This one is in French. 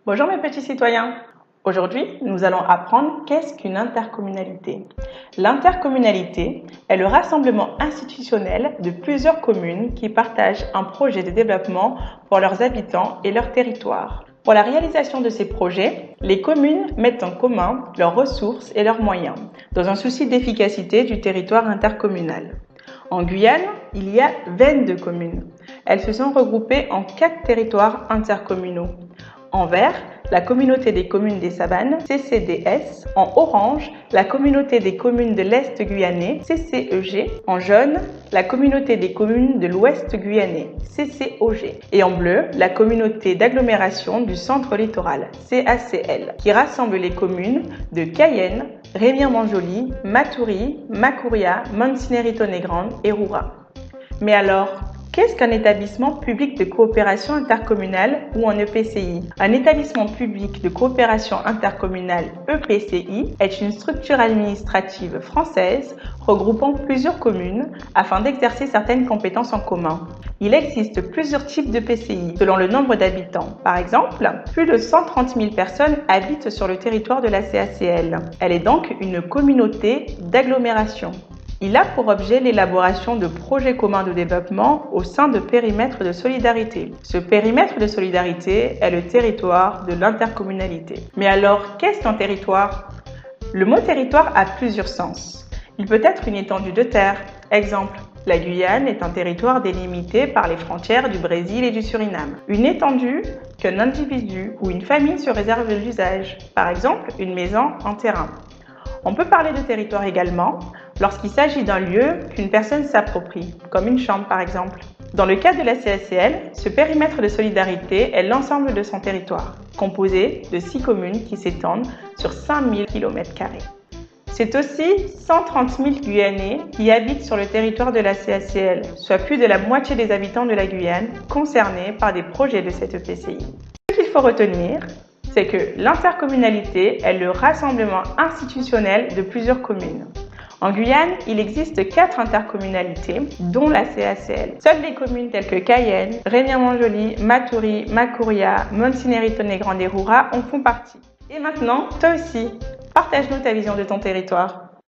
Bonjour mes petits citoyens. Aujourd'hui, nous allons apprendre qu'est-ce qu'une intercommunalité. L'intercommunalité est le rassemblement institutionnel de plusieurs communes qui partagent un projet de développement pour leurs habitants et leur territoire. Pour la réalisation de ces projets, les communes mettent en commun leurs ressources et leurs moyens, dans un souci d'efficacité du territoire intercommunal. En Guyane, il y a 22 communes. Elles se sont regroupées en 4 territoires intercommunaux. En vert, la communauté des communes des Savanes, CCDS. En orange, la communauté des communes de l'Est guyanais, CCEG. En jaune, la communauté des communes de l'Ouest guyanais, CCOG. Et en bleu, la communauté d'agglomération du centre littoral, CACL, qui rassemble les communes de Cayenne, Remire-Montjoly, Matoury, Macouria, Montsinéry-Tonnegrande et Roura. Mais alors, qu'est-ce qu'un établissement public de coopération intercommunale ou un EPCI? Un établissement public de coopération intercommunale EPCI est une structure administrative française regroupant plusieurs communes afin d'exercer certaines compétences en commun. Il existe plusieurs types d'EPCI selon le nombre d'habitants. Par exemple, plus de 130 000 personnes habitent sur le territoire de la CACL. Elle est donc une communauté d'agglomération. Il a pour objet l'élaboration de projets communs de développement au sein de périmètres de solidarité. Ce périmètre de solidarité est le territoire de l'intercommunalité. Mais alors, qu'est-ce qu'un territoire? Le mot territoire a plusieurs sens. Il peut être une étendue de terre. Exemple, la Guyane est un territoire délimité par les frontières du Brésil et du Suriname. Une étendue qu'un individu ou une famille se réserve l'usage. Par exemple, une maison, un terrain. On peut parler de territoire également lorsqu'il s'agit d'un lieu qu'une personne s'approprie, comme une chambre par exemple. Dans le cas de la CACL, ce périmètre de solidarité est l'ensemble de son territoire, composé de 6 communes qui s'étendent sur 5000 km². C'est aussi 130 000 Guyanais qui habitent sur le territoire de la CACL, soit plus de la moitié des habitants de la Guyane concernés par des projets de cette EPCI. Ce qu'il faut retenir, c'est que l'intercommunalité est le rassemblement institutionnel de plusieurs communes. En Guyane, il existe 4 intercommunalités, dont la CACL. Seules les communes telles que Cayenne, Remire-Montjoly, Matoury, Macouria, Montsinéry-Tonnegrande et Roura en font partie. Et maintenant, toi aussi, partage-nous ta vision de ton territoire.